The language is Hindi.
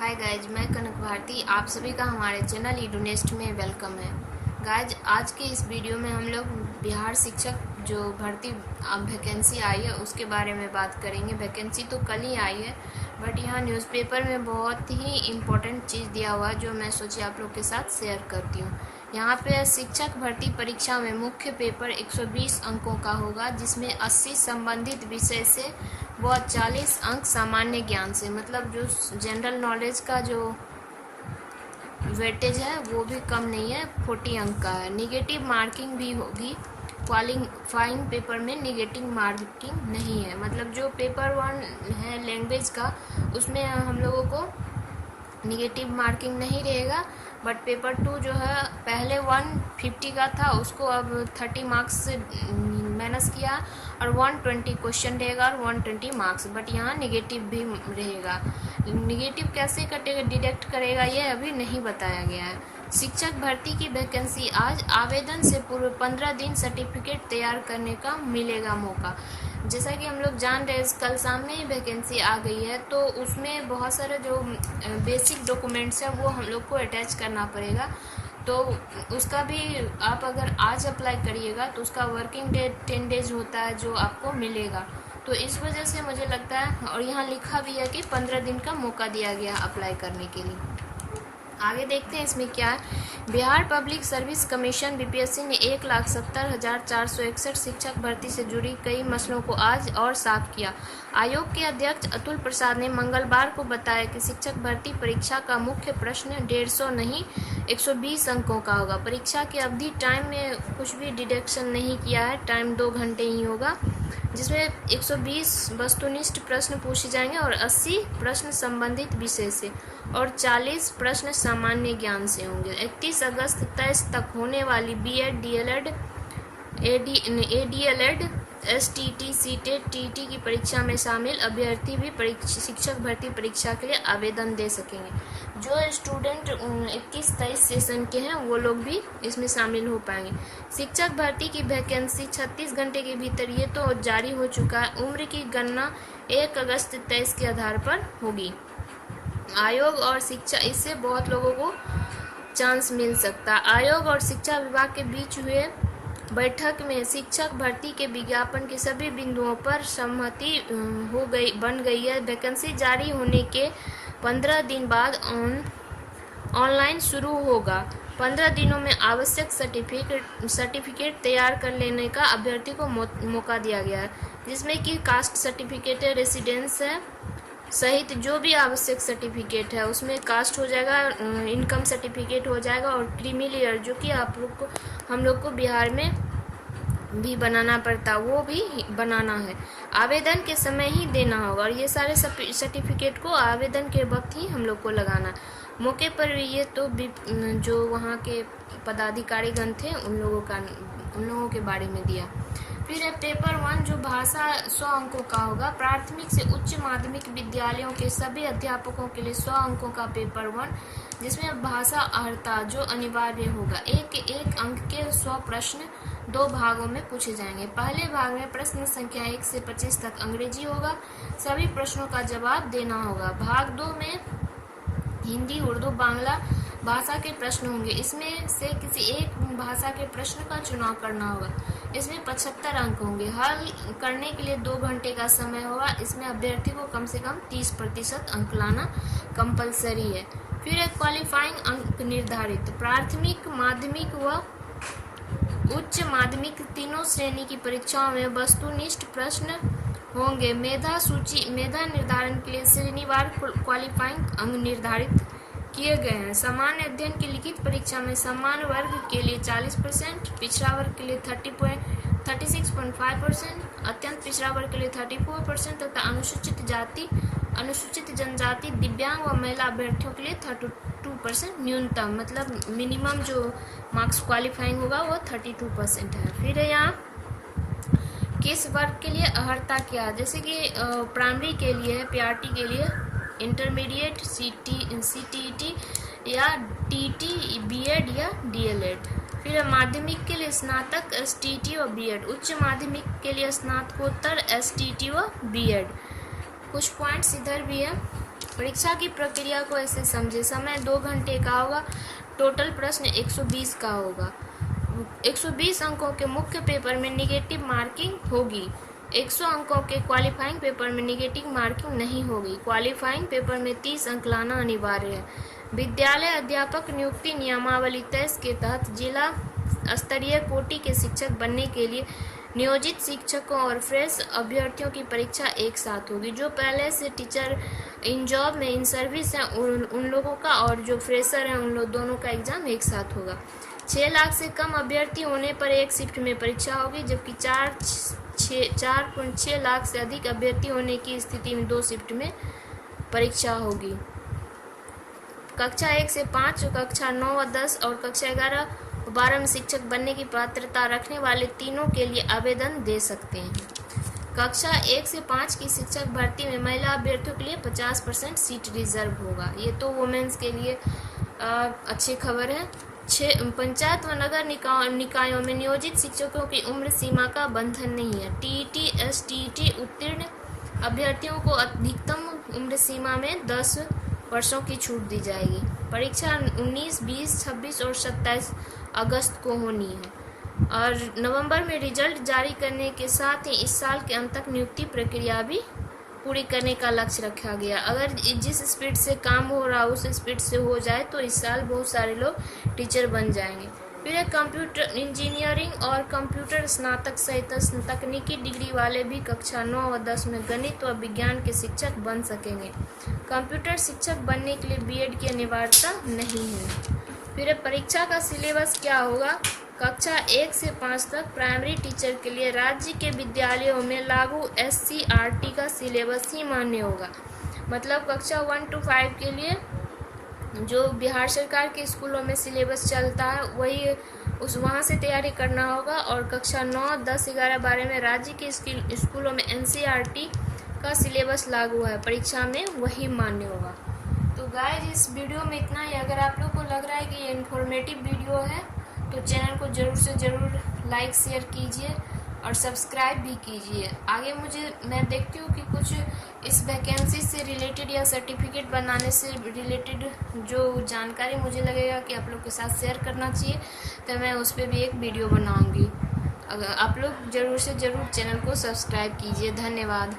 हाय गाइज, मैं कनक भारती। आप सभी का हमारे चैनल ईडूनेस्ट में वेलकम है। गाइज, आज के इस वीडियो में हम लोग बिहार शिक्षक जो भर्ती वैकेंसी आई है उसके बारे में बात करेंगे। वैकेंसी तो कल ही आई है, बट यहाँ न्यूज़पेपर में बहुत ही इम्पोर्टेंट चीज़ दिया हुआ है जो मैं सोची आप लोग के साथ शेयर करती हूँ। यहाँ पे शिक्षक भर्ती परीक्षा में मुख्य पेपर 120 अंकों का होगा, जिसमें 80 संबंधित विषय से व 40 अंक सामान्य ज्ञान से। मतलब जो जनरल नॉलेज का जो वेटेज है वो भी कम नहीं है, 40 अंक का है। निगेटिव मार्किंग भी होगी। क्वालिफाइंग पेपर में निगेटिव मार्किंग नहीं है। मतलब जो पेपर 1 है लैंग्वेज का, उसमें हम लोगों को निगेटिव मार्किंग नहीं रहेगा, बट पेपर 2 जो है पहले 150 का था, उसको अब 30 मार्क्स से माइनस किया और 120 क्वेश्चन रहेगा और 120 मार्क्स। बट यहाँ निगेटिव भी रहेगा। निगेटिव कैसे कटेगा, डिडक्ट करेगा, ये अभी नहीं बताया गया है। शिक्षक भर्ती की वैकेंसी आज। आवेदन से पूर्व 15 दिन सर्टिफिकेट तैयार करने का मिलेगा मौका। जैसा कि हम लोग जान रहे हैं, कल सामने ही वैकेंसी आ गई है, तो उसमें बहुत सारे जो बेसिक डॉक्यूमेंट्स हैं वो हम लोग को अटैच करना पड़ेगा। तो उसका भी आप अगर आज अप्लाई करिएगा तो उसका वर्किंग डे 10 डेज होता है जो आपको मिलेगा। तो इस वजह से मुझे लगता है, और यहाँ लिखा भी है कि 15 दिन का मौका दिया गया अप्लाई करने के लिए। आगे देखते हैं इसमें क्या है। Bihar public service commission BPSC ने 1,70,461 शिक्षक भर्ती से जुड़ी कई मसलों को आज और साफ किया। आयोग के अध्यक्ष अतुल प्रसाद ने मंगलवार को बताया कि शिक्षक भर्ती परीक्षा का मुख्य प्रश्न 150 नहीं 120 अंकों का होगा। परीक्षा की अवधि टाइम में कुछ भी डिडक्शन नहीं किया है, टाइम 2 घंटे ही होगा, जिसमें 120 वस्तुनिष्ठ प्रश्न पूछे जाएंगे और 80 प्रश्न संबंधित विषय से और 40 प्रश्न सामान्य ज्ञान से होंगे। 31 अगस्त 23 तक होने वाली बीएड, डीएलएड, एडीएलएड, एसटीटी, सीटेट, टीटी की परीक्षा में शामिल अभ्यर्थी भी शिक्षक भर्ती परीक्षा के लिए आवेदन दे सकेंगे। जो स्टूडेंट 21-23 सेशन के हैं वो लोग भी इसमें शामिल हो पाएंगे। शिक्षक भर्ती की वैकेंसी 36 घंटे के भीतर ये तो जारी हो चुका है। उम्र की गणना 1 अगस्त 23 के आधार पर होगी। आयोग और शिक्षा, इससे बहुत लोगों को चांस मिल सकता है। आयोग और शिक्षा विभाग के बीच हुए बैठक में शिक्षक भर्ती के विज्ञापन के सभी बिंदुओं पर सहमति बन गई है। वैकेंसी जारी होने के 15 दिन बाद ऑनलाइन शुरू होगा। 15 दिनों में आवश्यक सर्टिफिकेट तैयार कर लेने का अभ्यर्थी को मौका दिया गया है, जिसमें कि कास्ट सर्टिफिकेट है, रेसिडेंस है सहित जो भी आवश्यक सर्टिफिकेट है उसमें कास्ट हो जाएगा, इनकम सर्टिफिकेट हो जाएगा और क्रीमी लेयर जो कि हम लोग को बिहार में भी बनाना पड़ता, वो भी बनाना है। आवेदन के समय ही देना होगा और ये सारे सर्टिफिकेट को आवेदन के वक्त ही हम लोग को लगाना। मौके पर ये तो जो वहाँ के पदाधिकारीगण थे उन लोगों के बारे में दिया। फिर है पेपर 1 जो भाषा 100 अंकों का होगा। प्राथमिक से उच्च माध्यमिक विद्यालयों के सभी अध्यापकों के लिए 100 अंकों का पेपर 1, जिसमें भाषा अर्हता जो अनिवार्य होगा। एक अंक के 100 प्रश्न 2 भागों में पूछे जाएंगे। पहले भाग में प्रश्न संख्या 1 से 25 तक अंग्रेजी होगा। सभी प्रश्नों का जवाब देना होगा। भाग 2 में हिंदी, उर्दू, बांग्ला भाषा के प्रश्न होंगे। इसमें से किसी एक भाषा के प्रश्न का चुनाव करना होगा। इसमें 75 अंक होंगे। हल करने के लिए 2 घंटे का समय होगा। इसमें अभ्यर्थी को कम से कम 30% अंक लाना कंपलसरी है। फिर एक क्वालिफाइंग अंक निर्धारित। प्राथमिक, माध्यमिक व उच्च माध्यमिक तीनों श्रेणी की परीक्षाओं में वस्तुनिष्ठ प्रश्न होंगे। मेधा निर्धारण के लिए श्रेणीवार क्वालिफाइंग अंक निर्धारित किए गए हैं। सामान्य अध्ययन की लिखित परीक्षा में सामान्य वर्ग के लिए 40%, पिछड़ा वर्ग के लिए 36.5%, अत्यंत पिछड़ा वर्ग के लिए 34% तथा अनुसूचित जनजाति, दिव्यांग व महिला अभ्यर्थियों के लिए 32% न्यूनतम, मतलब मिनिमम जो मार्क्स क्वालिफाइंग होगा वो 32% है। फिर यहाँ किस वर्ग के लिए अर्हता क्या है, जैसे कि प्राइमरी के लिए है, पीआरटी के लिए, इंटरमीडिएट, सीटीईटी या टीटी, बीएड या डीएलएड। फिर माध्यमिक के लिए स्नातक, एसटीटी व बीएड। उच्च माध्यमिक के लिए स्नातकोत्तर, एसटीटी व बीएड। कुछ पॉइंट्स इधर भी है। परीक्षा की प्रक्रिया को ऐसे समझे। समय 2 घंटे का होगा। टोटल प्रश्न 120 का होगा। 120 अंकों के मुख्य पेपर में निगेटिव मार्किंग होगी। 100 अंकों के क्वालिफाइंग पेपर में निगेटिव मार्किंग नहीं होगी। क्वालिफाइंग पेपर में 30 अंक लाना अनिवार्य है। विद्यालय अध्यापक नियुक्ति नियमावली 23 के तहत जिला स्तरीय कोटि के शिक्षक बनने के लिए नियोजित शिक्षकों और फ्रेश अभ्यर्थियों की परीक्षा एक साथ होगी। जो पहले से टीचर इन जॉब में इन सर्विस हैं उन लोगों का, और जो फ्रेशर हैं उन लोग दोनों का एग्जाम एक साथ होगा। 6 लाख से कम अभ्यर्थी होने पर एक शिफ्ट में परीक्षा होगी, जबकि 4.6 लाख से अधिक अभ्यर्थी होने की स्थिति में 2 शिफ्ट में परीक्षा होगी। कक्षा 1 से 5, कक्षा 9 व 10 और कक्षा 11 व 12 में शिक्षक बनने की पात्रता रखने वाले तीनों के लिए आवेदन दे सकते हैं। कक्षा 1 से 5 की शिक्षक भर्ती में महिला अभ्यर्थियों के लिए 50% सीट रिजर्व होगा। ये तो वुमेन्स के लिए अच्छी खबर है। पंचायत व नगर निकायों में नियोजित शिक्षकों की उम्र सीमा का बंधन नहीं है। टीईटी एसटीईटी उत्तीर्ण अभ्यर्थियों को अधिकतम उम्र सीमा में 10 वर्षों की छूट दी जाएगी। परीक्षा 19, 20, 26 और 27 अगस्त को होनी है और नवंबर में रिजल्ट जारी करने के साथ ही इस साल के अंत तक नियुक्ति प्रक्रिया भी पूरी करने का लक्ष्य रखा गया। अगर जिस स्पीड से काम हो रहा उस स्पीड से हो जाए तो इस साल बहुत सारे लोग टीचर बन जाएंगे। फिर कंप्यूटर इंजीनियरिंग और कंप्यूटर स्नातक सहित तकनीकी डिग्री वाले भी कक्षा 9 व 10 में गणित व विज्ञान के शिक्षक बन सकेंगे। कंप्यूटर शिक्षक बनने के लिए बीएड की अनिवार्यता नहीं है। फिर परीक्षा का सिलेबस क्या होगा। कक्षा 1 से 5 तक प्राइमरी टीचर के लिए राज्य के विद्यालयों में लागू SCRT का सिलेबस ही मान्य होगा। मतलब कक्षा 1 to 5 के लिए जो बिहार सरकार के स्कूलों में सिलेबस चलता है वही वहाँ से तैयारी करना होगा, और कक्षा 9, 10, 11, 12 में राज्य के स्कूलों में NCERT का सिलेबस लागू है, परीक्षा में वही मान्य होगा। तो गाइस इस वीडियो में इतना ही। अगर आप लोग को लग रहा है कि ये इन्फॉर्मेटिव वीडियो है तो चैनल को ज़रूर से ज़रूर लाइक शेयर कीजिए और सब्सक्राइब भी कीजिए। आगे मैं देखती हूँ कि कुछ इस वैकेंसी से रिलेटेड या सर्टिफिकेट बनाने से रिलेटेड जो जानकारी मुझे लगेगा कि आप लोग के साथ शेयर करना चाहिए तो मैं उस पर भी एक वीडियो बनाऊँगी। अगर आप लोग ज़रूर से ज़रूर चैनल को सब्सक्राइब कीजिए। धन्यवाद।